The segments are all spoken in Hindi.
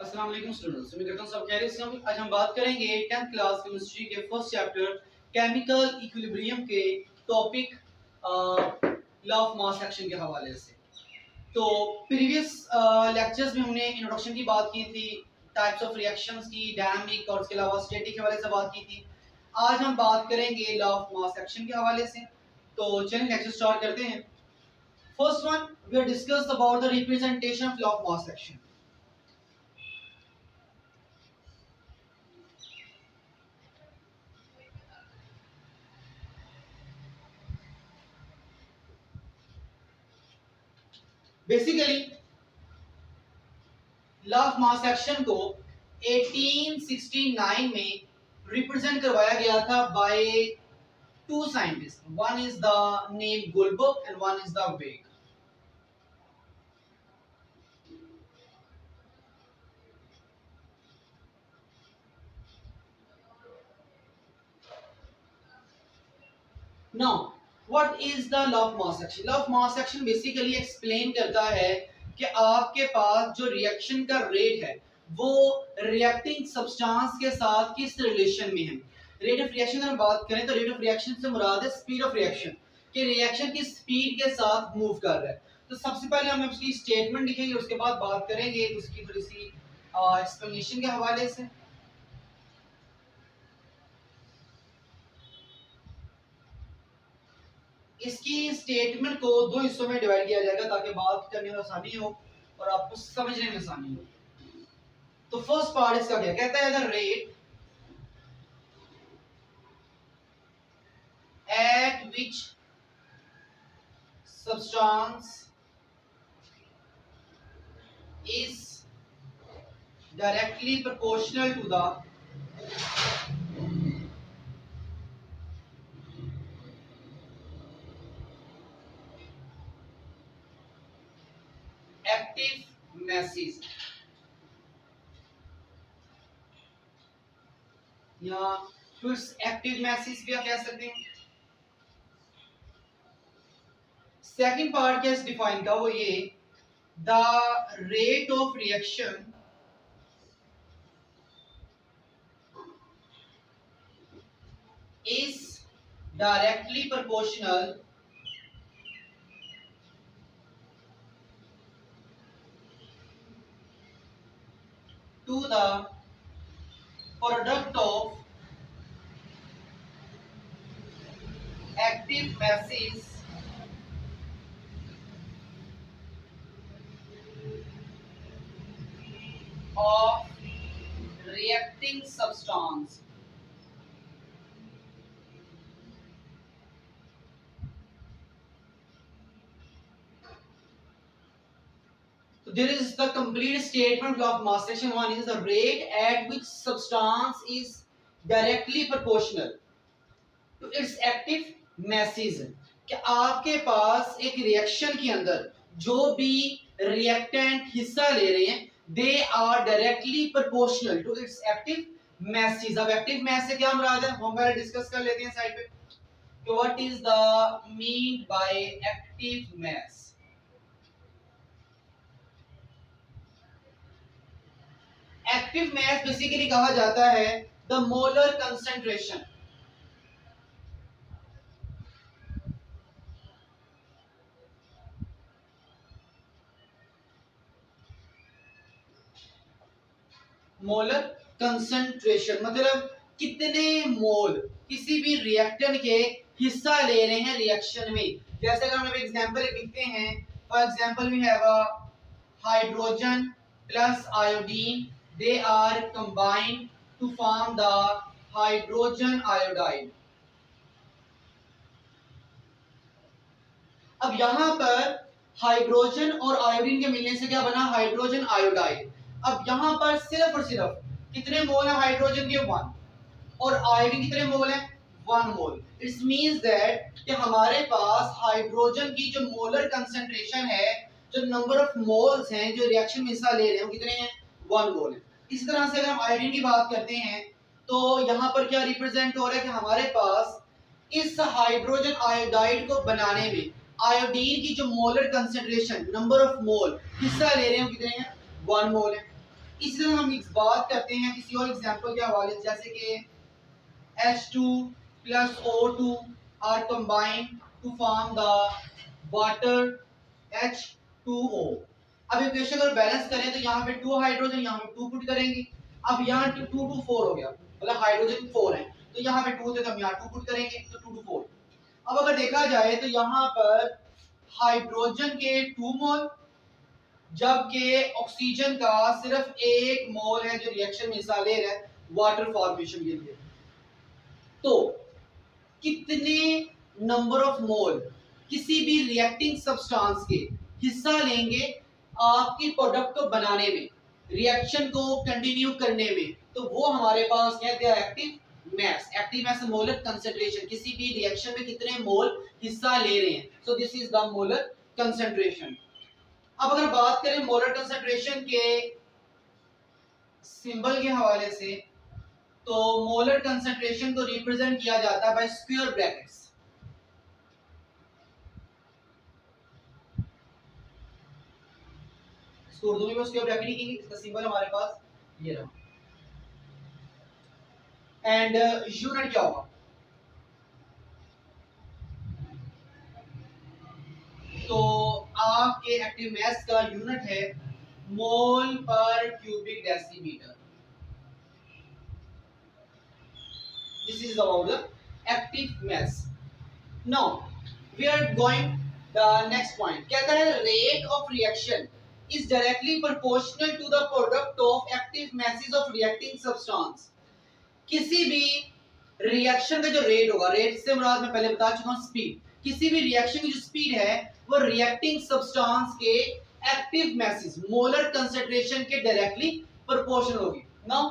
अस्सलाम वालेकुम स्टूडेंट्स, उम्मीद करता हूं सब खैरियत से होंगे। आज हम बात करेंगे 10th क्लास केमिस्ट्री के फर्स्ट चैप्टर केमिकल इक्विलिब्रियम के topic law of mass action के हवाले से। तो प्रीवियस लेक्चर्स में हमने इंट्रोडक्शन की बात की थी, टाइप्स ऑफ रिएक्शंस की, डायनामिक और उसके अलावा स्टैटिक के हवाले से बात की थी। आज हम बात करेंगे लॉ ऑफ मास एक्शन के हवाले से। तो चलिए लेक्चर स्टार्ट करते हैं। First one, we have discussed about the representation of law of mass action. Basically law of mass action को 1869 में रिप्रेजेंट करवाया गया था by two scientist, one is the name Guldberg and one is the Waage. Now what is the law of mass action? Law of mass action basically explain करता है कि आपके पास जो रिएक्शन का रेट है वो रिएक्टिंग सब्सटेंस के साथ किस रिलेशन में है। रेट ऑफ रिएक्शन अगर बात करें तो रेट ऑफ रिएक्शन से मुराद है स्पीड ऑफ रिएक्शन, कि रिएक्शन की स्पीड के साथ मूव कर रहा है। तो सबसे पहले हम उसकी स्टेटमेंट लिखेंगे, उसके बाद बात करेंगे उसकी थोड़ी सी एक्सप्लेनेशन के हवाले से। इसकी स्टेटमेंट को दो हिस्सों में डिवाइड किया जाएगा ताकि बात करने में आसानी हो और आपको समझने में आसानी हो। तो फर्स्ट पार्ट इसका क्या कहता है? The rate at which substance is directly proportional to the active masses, या फिर एक्टिव मैसेज भी आप कह सकते हैं। सेकंड पार्ट कैसे डिफाइन का वो ये, the rate of reaction is directly proportional to the product of active masses of reacting substance. So there is the complete statement of mass action. One is the rate at which substance is directly proportional to its active masses. कि आपके पास एक रिएक्शन के अंदर जो भी रिएक्टेंट हिस्सा ले रहे हैं they are directly proportional to its active message. अब एक्टिव मैस से क्या मुराद है हम पहले डिस्कस कर लेते हैं साइड पे। तो what is the mean by active mass? Active mass basically कहा जाता है the molar concentration molar concentration मतलब कितने मोल किसी भी रिएक्टेंट के हिस्सा ले रहे हैं रिएक्शन में। जैसे अगर हम एग्जांपल लिखते हैं, for example we have a hydrogen plus iodine, they are combined to form the hydrogen iodide. अब यहां पर हाइड्रोजन और आयोडीन के मिलने से क्या बना? Hydrogen iodide. अब यहां पर सिर्फ और सिर्फ कितने मोल है हाइड्रोजन के? 1। और आयोडीन कितने मोल है? 1 मोल। इट्स मींस दैट कि हमारे पास हाइड्रोजन की जो मोलर कंसंट्रेशन है, जो नंबर ऑफ मोल्स हैं जो रिएक्शन में हिस्सा ले रहे हैं वो कितने हैं? 1 मोल है। इसी तरह से अगर हम आयोडीन की बात करते हैं तो यहां पर क्या रिप्रेजेंट हो रहा है कि हमारे पास इस हाइड्रोजन आयोडाइड को बनाने में आयोडीन की जो मोलर कंसंट्रेशन, नंबर ऑफ मोल हिस्सा ले रहे हैं कितने हैं? 1 मोल है। इसी तरह हम एक बात करते हैं किसी और एग्जांपल के हवाले से, जैसे कि H2 plus O2 are combined to form the water H2O। अब इक्वेशन अगर बैलेंस करें तो यहाँ पे 2 हाइड्रोजन, यहाँ पे 2 पुट करेंगे। अब यहाँ 2 to 4 हो गया, मतलब हाइड्रोजन 4 है, तो यहाँ पे 2 थे तो हम यहाँ 2 पुट करेंगे, तो 2 to 4। अब अगर देखा जाए तो यहाँ पर हाइड्रोजन के 2 मोल, जबकि ऑक्सीजन का सिर्फ 1 मोल है जो रिएक्शन में हिस्सा ले रहा है वाटर फॉर्मेशन के लिए। तो कितने नंबर ऑफ मोल किसी भी रिएक्टिंग सब्सटेंस के हिस्सा लेंगे आपकी प्रोडक्ट को बनाने में, रिएक्शन को कंटिन्यू करने में, तो वो हमारे पास कहते हैं active mass. Active mass molar concentration, किसी भी रिएक्शन में कितने मोल हिस्सा ले रहे हैं, so this is the molar concentration. अब अगर बात करें मोलर कंसंट्रेशन के सिंबल के हवाले से, तो मोलर कंसंट्रेशन को रिप्रेजेंट किया जाता है बाय स्क्वायर ब्रैकेट्स। इसको उर्दू में स्क्वायर ब्रैकेट ही कहेंगे, इसका सिंबल हमारे पास ये रहा। एंड यूनिट क्या होगा, तो आपके एक्टिव मास का यूनिट है मोल पर cubic decimetre. This is about the active mass. Now we are going the next point. कहता है rate of reaction is directly proportional to the product of active masses of reacting substance। किसी भी रिएक्शन का जो रेट होगा, रेट से मुराद मैं पहले बता चुका हूँ स्पीड, किसी भी रिएक्शन की जो स्पीड है वो रिएक्टिंग सब्सटेंस के एक्टिव मैसेज मोलर कंसंट्रेशन के डायरेक्टली प्रोपोर्शनल होगी। नाउ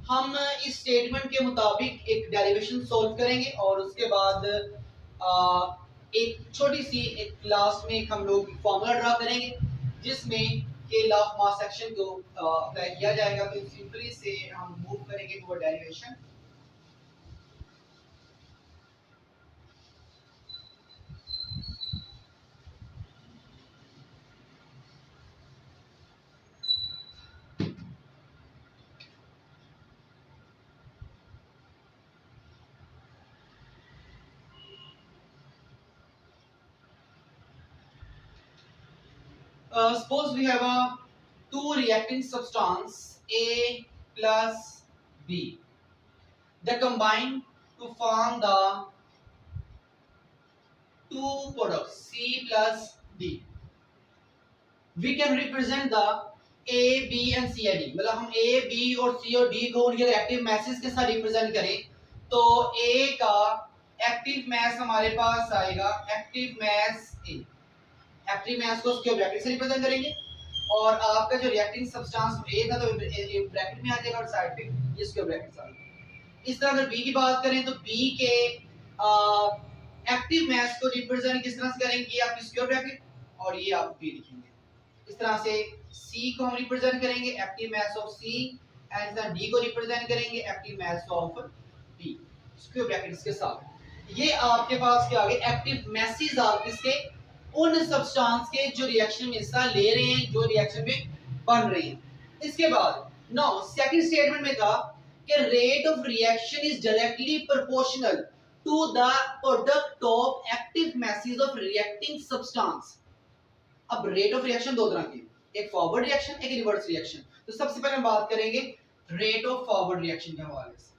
हम इस स्टेटमेंट के मुताबिक एक डेरिवेशन सॉल्व करेंगे और उसके बाद एक छोटी सी एक लास्ट में हम लोग फॉर्मूला ड्रा करेंगे जिसमें के लॉ ऑफ मास एक्शन को अप्लाई किया जाएगा। तो सिंपली से हम मूव करेंगे toward derivation. Suppose we have a two reacting substance A plus B. They combine to form the two products C plus D. We can represent the A, B and C and D. मतलब हम A, B और C और D को उनके रिएक्टिव मैसेज के साथ रिप्रेजेंट करें तो A का एक्टिव मैस हमारे पास आएगा active mass A। Active mass को स्क्वायर ब्रैकेट से रिप्रेजेंट करेंगे और आपका जो रिएक्टिंग सब्सटेंस ए था तो ब्रैकेट में आ जाएगा और साइड पे ये स्क्वायर ब्रैकेट आ जाएगा। इस तरह अगर बी की बात करें तो बी के एक्टिव मैस को रिप्रेजेंट किस तरह से करेंगे, आपकी स्क्वायर ब्रैकेट और ये आप बी लिखेंगे। इस तरह से सी को हम रिप्रेजेंट करेंगे active mass of C and D को रिप्रेजेंट करेंगे active mass of B square brackets के साथ। ये आपके पास क्या आ गए एक्टिव मैसेज आप किसके उन सब्सटेंस के जो रिएक्शन में हिस्सा ले रहे हैं, जो रिएक्शन में बन रहे हैं। इसके बाद नो सेकंड स्टेटमेंट में था कि rate of reaction is directly proportional to the product of active message of reacting substance. अब रेट ऑफ रिएक्शन दो तरह की, एक फॉरवर्ड रिएक्शन एक रिवर्स रिएक्शन। तो सबसे पहले हम बात करेंगे रेट ऑफ फॉरवर्ड रिएक्शन के हवाले से।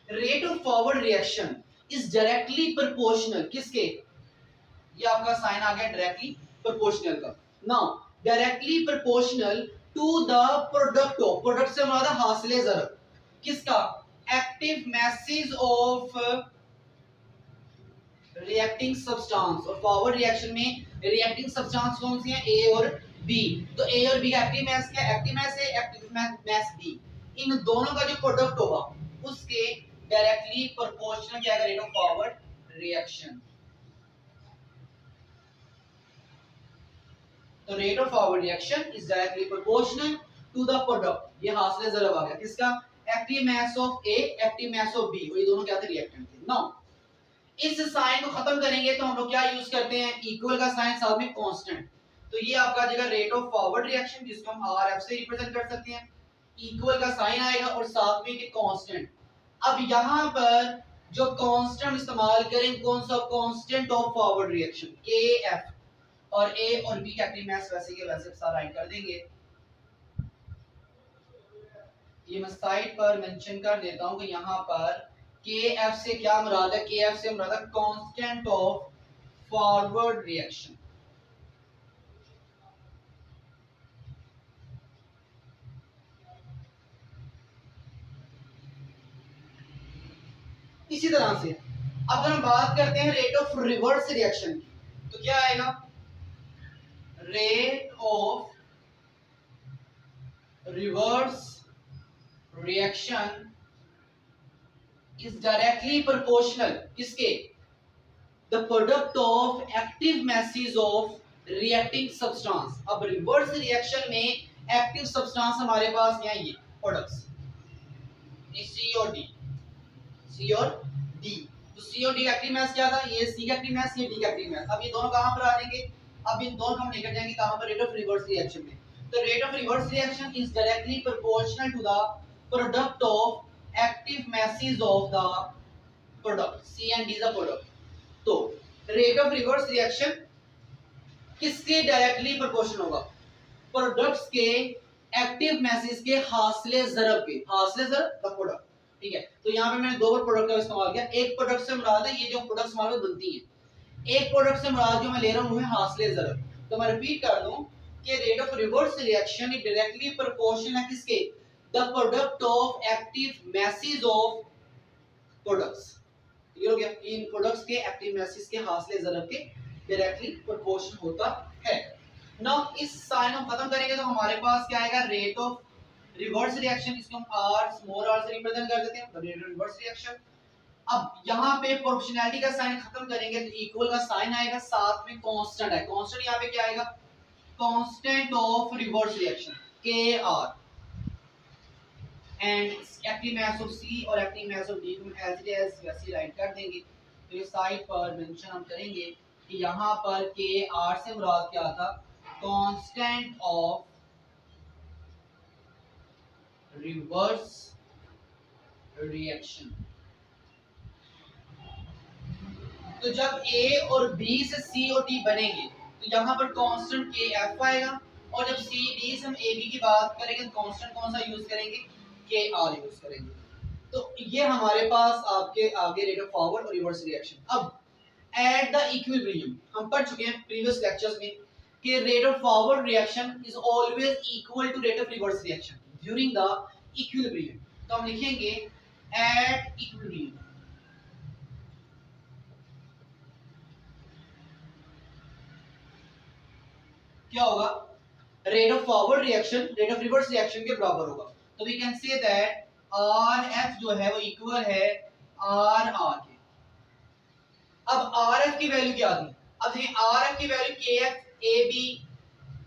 Rate of forward reaction is directly proportional किसके, ये आपका साइन आ गया डायरेक्टली प्रोपोर्शनल का। Now directly proportional to the product of, product से हमारा हासिल ज़रब किसका, active message of reacting substance. और फॉरवर्ड रिएक्शन में रिएक्टिंग सब्सटेंस कौन सी है, ए और बी। तो ए और बी का एक्टिव मैस क्या, एक्टिव मैस है एक्टिव मैस बी, इन दोनों का जो प्रोडक्ट होगा उसके डायरेक्टली प्रोपोर्शनल क्या है रेट ऑफ फॉरवर्ड रिएक्शन। तो rate of forward reaction is directly proportional to the product, ये हासिल ज़रब आ गया किसका, active mass of A active mass of B, और ये दोनों क्या थे रिएक्टेंट थे। नाउ इस साइन को खत्म करेंगे तो हम लोग क्या यूज करते हैं, इक्वल का साइन साथ में कांस्टेंट। तो ये आपका जगह रेट ऑफ फॉरवर्ड रिएक्शन जिसको हम आर एफ से रिप्रेजेंट कर सकते हैं, इक्वल का साइन आएगा और साथ में कांस्टेंट। अब यहां पर जो कांस्टेंट इस्तेमाल करें, कौन सा, कांस्टेंट ऑफ फॉरवर्ड रिएक्शन के एफ, और ए और बी का एक्टिव मास वैसे के वैसे सारा राइट कर देंगे। ये मैं साइड पर मेंशन कर देता हूं कि यहां पर के एफ से क्या मुराद है, के एफ से मुराद है कांस्टेंट ऑफ फॉरवर्ड रिएक्शन। इसी तरह से अब अगर हम बात करते हैं रेट ऑफ रिवर्स रिएक्शन की, तो क्या आएगा, rate of reverse reaction is directly proportional किसके, the product of active masses of reacting substance। अब रिवर्स रिएक्शन में एक्टिव सब्सटेंस हमारे पास क्या है, ये प्रोडक्ट्स सी और डी, सी और डी। तो सी और डी का एक्टिव मास क्या था, ये सी का एक्टिव मास, ये डी का एक्टिव मास। अब ये दोनों कहां पर आ जाएंगे, अब इन दोनों को हम लेकर जाएंगे कहां पर, रेट ऑफ रिवर्स रिएक्शन में। तो rate of reverse reaction is directly proportional to the product of active masses of the product, C and D is the product। तो रेट ऑफ रिवर्स रिएक्शन किसके डायरेक्टली प्रोपोर्शनल होगा, प्रोडक्ट्स के एक्टिव मैसेज के हासिले ज़रब के, हासिले ज़रब द प्रोडक्ट। ठीक है, तो यहाँ पे मैंने दो बार प्रोडक्ट का इस्तेमाल किया। एक प्रोडक्ट से मुराद है ये जो प्रोडक्ट्स हमारे बनती हैं, एक प्रोडक्ट से मुराद जो मैं ले रहा हूँ वो है हासिले ज़रब। तो मैं रिपीट कर दूं कि rate of reverse reaction is directly proportional है किसके, the product of active message of products. Clear हो गया, इन प्रोडक्ट्स के एक्टिव मैसेज के हासिले ज़रब के डायरेक्टली प्रोपोर्शनल होता है। नाउ इस साइन हम खत्म करेंगे तो हमारे पास क्या आएगा, रेट ऑफ रिवर्स रिएक्शन, इसको हम आर स्मॉल आर से रिप्रेजेंट कर देते हैं, रेट ऑफ रिवर्स रिएक्शन। अब यहाँ पे प्रोपोर्शनैलिटी का साइन खत्म करेंगे तो इक्वल का साइन आएगा, साथ में कांस्टेंट है, कांस्टेंट यहाँ पे क्या आएगा, constant of reverse reaction K R and active mass of C और एक्टिव मास ऑफ डी को एज इट इज वैसे राइट कर देंगे। तो ये साइड पर मेंशन हम करेंगे कि यहाँ पर के आर से मुराद क्या था, कांस्टेंट ऑफ रिवर्स रिएक्शन। तो जब ए और बी से सी और डी बनेंगे तो यहाँ पर कांस्टेंट के एफ आएगा, और जब सी डी से हम ए बी की बात करेंगे तो कांस्टेंट कौन सा यूज करेंगे, के आर यूज करेंगे। तो ये हमारे पास आपके आगे रेट ऑफ फॉरवर्ड और रिवर्स रिएक्शन। अब एट द इक्विलिब्रियम हम पढ़ चुके हैं प्रीवियस लेक्चर्स में कि rate of forward reaction is always equal to rate of reverse reaction during the equilibrium. तो हम लिखेंगे एट इक्विलिब्रियम, क्या होगा, rate of forward reaction rate of reverse reaction के बराबर होगा। तो we can say that R F जो है वो इक्वल है आर आर के। अब आर एफ की वैल्यू क्या थी, अब देखिए आर एफ की वैल्यू के F A be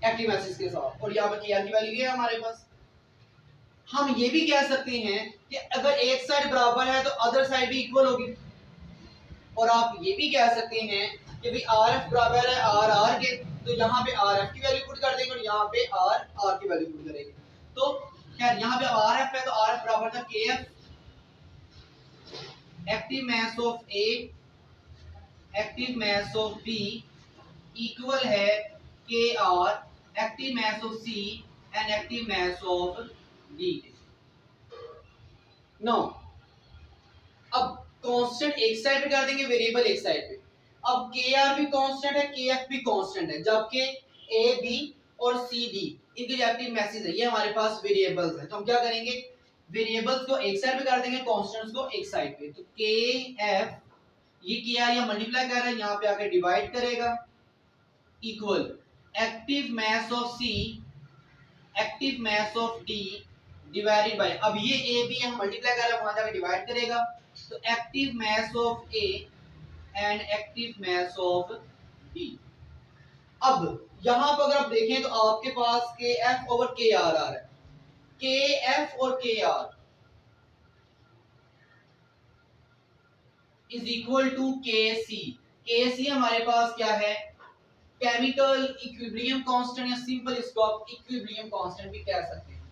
active message के साथ, और यहाँ पर के आर की वैल्यू क्या है हमारे पास। हम ये भी कह सकते हैं कि अगर एक साइड बराबर है तो अदर साइड भी इक्वल होगी, और आप ये भी कह सकते हैं कि भाई आर एफ बराबर है आर आर के, तो यहाँ पे आर एफ की वैल्यू पुट कर देंगे और यहाँ पे आर आर की वैल्यू पुट करेंगे। तो खैर यहाँ पे आर एफ है तो आर एफ बराबर था K F active mass of A active mass of B equal है K R active mass of C and active mass of D. No अब कांस्टेंट एक साइड पे कर देंगे, वेरिएबल एक साइड पे। अब के आर भी कांस्टेंट है, के एफ भी कांस्टेंट है, जबकि ए बी और सी डी इनके जो एक्टिव मैसेज है ये हमारे पास वेरिएबल्स हैं। तो हम क्या करेंगे, वेरिएबल्स को एक साइड पे कर देंगे, कांस्टेंट्स को एक साइड पे। तो के एफ ये के आर ये मल्टीप्लाई कर रहा है, यहाँ पे आके डिवाइड करेगा, equal active mass of C active mass of D divided by, अब ये ए बी हम मल्टीप्लाई कर रहे हैं, वहां जाके डिवाइड करेगा, तो active mass of A and active mass of B. अब यहां पर अगर आप देखें तो आपके पास K F over K R आ रहा है, के एफ और K R is equal to KC। KC हमारे पास क्या है, केमिकल इक्विलिब्रियम कांस्टेंट, या सिंपल इसको आप इक्विलिब्रियम कांस्टेंट भी कह सकते हैं।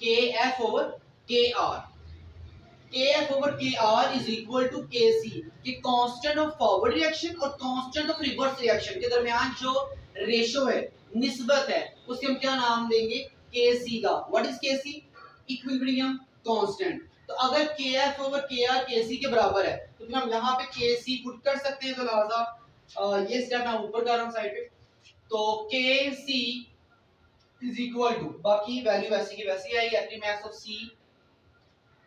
KF over KR, KF over KR is equal to KC, कि कांस्टेंट ऑफ फॉरवर्ड रिएक्शन और कांस्टेंट ऑफ रिवर्स रिएक्शन के दरमियान जो रेशो है, निस्बत है, उसे हम क्या नाम देंगे, KC का। What is KC? Equilibrium constant. तो अगर KF ओवर KR KC के बराबर है तो फिर हम यहाँ पे KC पुट कर सकते हैं, तो लिहाजा ये स्टेप मैं ऊपर कर रहा हूँ साइड पे, तो KC इज इक्वल टू, बाकी वैल्यू वैसी की वैसी आएगी, active mass of C,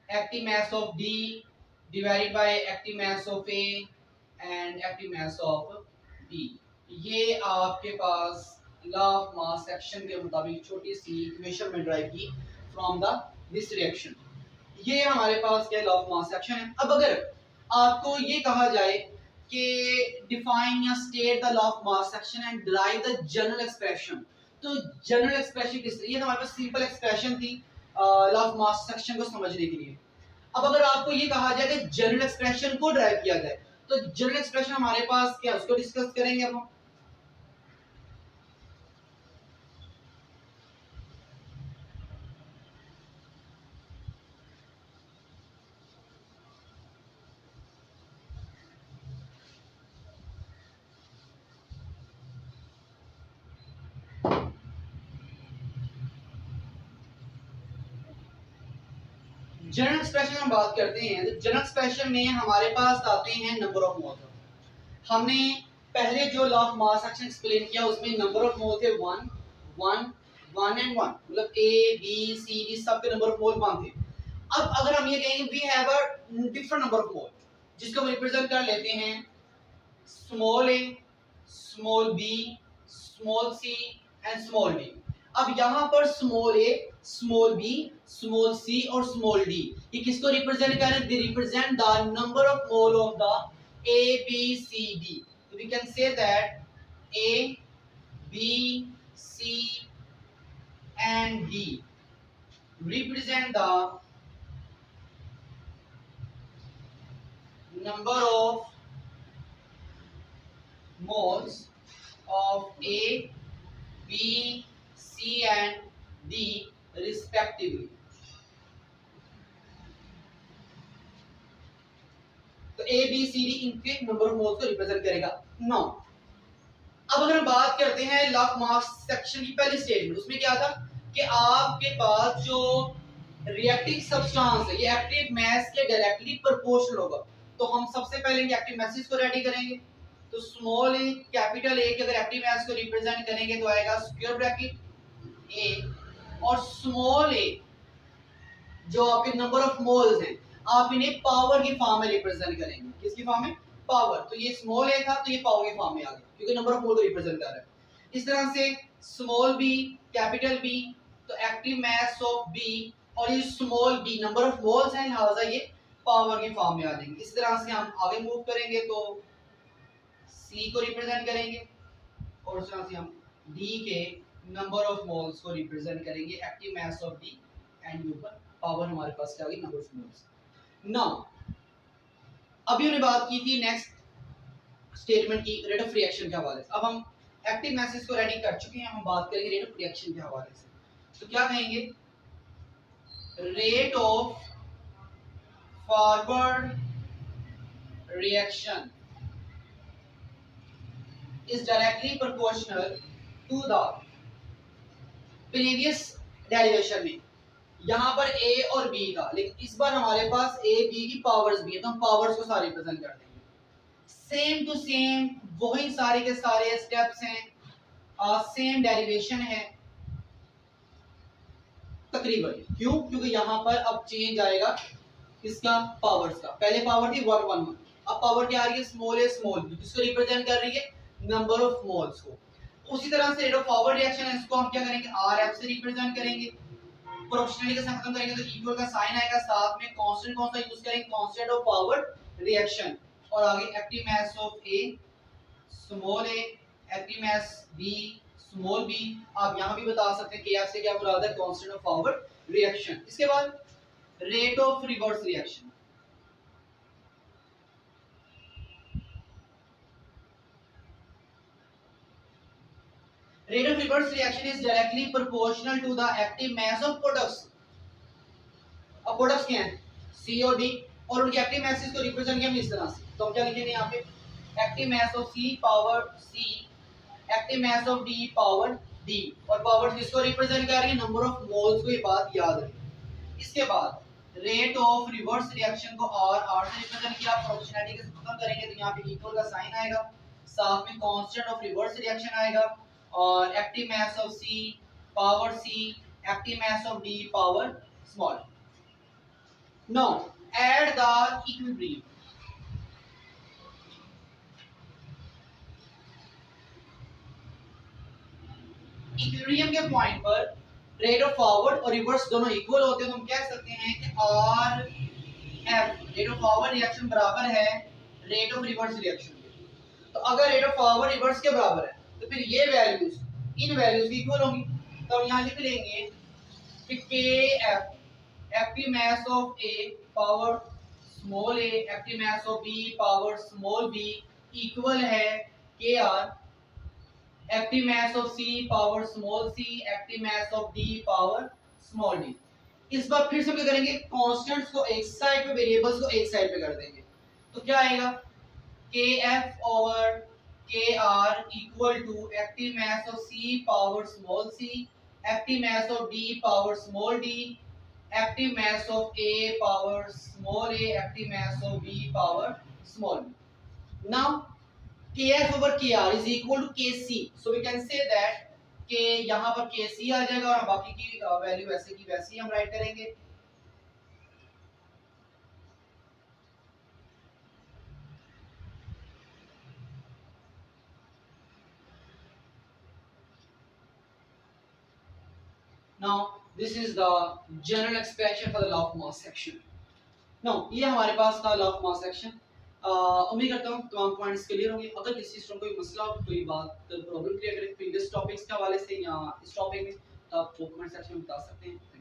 active mass of D divided by active mass of A and active mass of B। ये आपके पास लॉ ऑफ मास सेक्शन के मुताबिक छोटी सी इक्वेशन में ड्राइव की फ्रॉम द दिस रिएक्शन। ये हमारे पास क्या लॉ ऑफ मास सेक्शन है। अब अगर आपको ये कहा जाए कि डिफाइन या state the law of mass section and derive the general expression, तो जनरल एक्सप्रेशन किस तरह, ये तो हमारे पास सिंपल एक्सप्रेशन थी लॉ ऑफ मास सेक्शन को समझने के लिए। अब अगर आपको ये कहा जाए कि जनरल एक्सप्रेशन को ड्राइव किया जाए, तो जनरल एक्सप्रेशन हमारे पास क्या, उसको डिस्कस करेंगे अब हम। जनरल एक्सप्रेशन हम बात करते हैं, तो जनरल एक्सप्रेशन में हमारे पास आते हैं नंबर ऑफ मोल। हमने पहले जो law of mass action explain किया उसमें नंबर ऑफ मोल थे 1 1 1 एंड 1, मतलब A B C D सब के नंबर ऑफ मोल 1 थे। अब अगर हम ये कहेंगे we have a different number of mole, जिसको हम रिप्रेजेंट कर लेते हैं small a, small b, small c and small d। अब यहाँ पर small a, small b, small c और स्मॉल d, ये किसको रिप्रेजेंट कर रहे हैं? They represent the number of mole of the A B C D। So we can say that A B C and D represent the number of moles of A B C and D respectively। तो ए बी सी डी इनके नंबर ऑफ मोल्स को रिप्रेजेंट करेगा। नो, अब अगर हम बात करते हैं लॉ ऑफ मास सेक्शन की पहली स्टेज में, उसमें क्या था कि आपके पास जो रिएक्टिव सब्सटेंस है ये एक्टिव मास के डायरेक्टली प्रोपोर्शनल होगा। तो हम सबसे पहले एक्टिव मासेस को रेडी करेंगे, तो स्मॉल ए कैपिटल ए के अगर एक्टिव मास को रिप्रेजेंट करेंगे तो आएगा स्क्वायर ब्रैकेट ए, और स्मॉल ए जो आपके नंबर ऑफ मोल्स हैं आप इन्हें पावर की फॉर्म में रिप्रेजेंट करेंगे। किसकी फॉर्म में? पावर। तो ये स्मॉल ए था तो ये पावर की फॉर्म में आ गया क्योंकि नंबर ऑफ मोल को रिप्रेजेंट कर रहा है। इस तरह से स्मॉल बी कैपिटल बी, तो एक्टिव मास ऑफ बी, और ये small B number of moles हैं, लिहाजा ये पावर की फॉर्म में आ जाएंगे। इस तरह से हम आगे मूव करेंगे तो सी को रिप्रेजेंट करेंगे, और इस तरह से हम डी के नंबर ऑफ मोल्स को रिप्रेजेंट करेंगे, active mass of D and ऊपर पावर हमारे पास क्या आ गई, नंबर ऑफ मोल्स। नाउ अभी हमने बात की थी नेक्स्ट स्टेटमेंट की रेट ऑफ रिएक्शन के हवाले से। अब हम एक्टिव मैसेज को रेडी कर चुके हैं, हम बात करेंगे रेट ऑफ रिएक्शन के हवाले से। तो क्या कहेंगे? Rate of forward reaction is directly proportional to the previous derivation में यहाँ पर A और B का, लेकिन इस बार हमारे पास A B की पावर्स भी है तो हम पावर्स को सारे रिप्रेजेंट कर देंगे। सेम टू सेम वही सारे के सारे स्टेप्स हैं, सेम डेरिवेशन है तकरीबन। क्यों? क्योंकि यहाँ पर अब चेंज आएगा किसका? पावर्स का। पहले पावर थी 1 1 1, अब पावर क्या आ रही है? स्मॉल a स्मॉल b, किसको रिप्रेजेंट कर रही है? नंबर ऑफ मोल्स को। उसी तरह से रेट ऑफ फॉरवर्ड रिएक्शन है, इसको हम क्या करेंगे? RF से रिप्रेजेंट करेंगे। प्रोपोर्शनलिटी के साथ खत्म करेंगे तो इक्वल का साइन आएगा, साथ में कांस्टेंट कौन सा यूज करेंगे? Constant of forward reaction. और आगे active mass of A small a, active mass B small B. आप यहाँ भी बता सकते हैं KF से क्या मुराद है, कांस्टेंट ऑफ फॉरवर्ड रिएक्शन। इसके बाद rate of reverse reaction. Rate of reverse reaction is directly proportional to the active mass of products. अब प्रोडक्ट्स क्या हैं, सी और डी, और उनके एक्टिव मैसेज को रिप्रेजेंट किया हमने इस तरह से। तो हम क्या लिखेंगे यहाँ पे, active mass of C power C, active mass of D power D, और पावर जिसको रिप्रेजेंट कर रही है नंबर ऑफ मोल्स को, ये बात याद रखें। इसके बाद रेट ऑफ रिवर्स रिएक्शन को आर से रिप्रेजेंट किया, प्रोपोर्शनैलिटी के खत्म करेंगे तो यहाँ पे इक्वल का साइन आएगा, साथ में कांस्टेंट ऑफ रिवर्स रिएक्शन आएगा, और active mass of C power C, active mass of D power small. Now add the equilibrium. Equilibrium के पॉइंट पर रेट ऑफ फॉरवर्ड और रिवर्स दोनों इक्वल होते हैं, तो हम कह सकते हैं कि R F rate of forward reaction बराबर है रेट ऑफ रिवर्स रिएक्शन के। तो अगर रेट ऑफ फॉरवर्ड रिवर्स के बराबर है तो फिर ये वैल्यूज इन वैल्यूज की इक्वल होंगी। तो हम यहाँ लिख लेंगे कि K F active mass of A power small A, active mass of B power small B equal है K R active mass of C power small C, active mass of D power small D. इस बार फिर से क्या करेंगे, कांस्टेंट्स को एक साइड पे, वेरिएबल्स को एक साइड पे कर देंगे। तो क्या आएगा, K F over K R equal to active mass of C power small C, active mass of D power small D, active mass of A power small A, active mass of B power small B. Now kf over kr is equal to kc, so we can say that कि यहाँ पर kc आ जाएगा और बाकी की वैल्यू वैसे की वैसे ही हम राइट करेंगे। Now this is the general expression for the law of mass section. Now ये हमारे पास था law of mass section। उम्मीद करता हूँ तमाम पॉइंट्स क्लियर होंगे। अगर किसी स्टूडेंट को कोई मसला हो, कोई बात प्रॉब्लम क्लियर करें प्रीवियस टॉपिक्स के हवाले से या इस टॉपिक में, तो आप कमेंट सेक्शन में बता सकते हैं।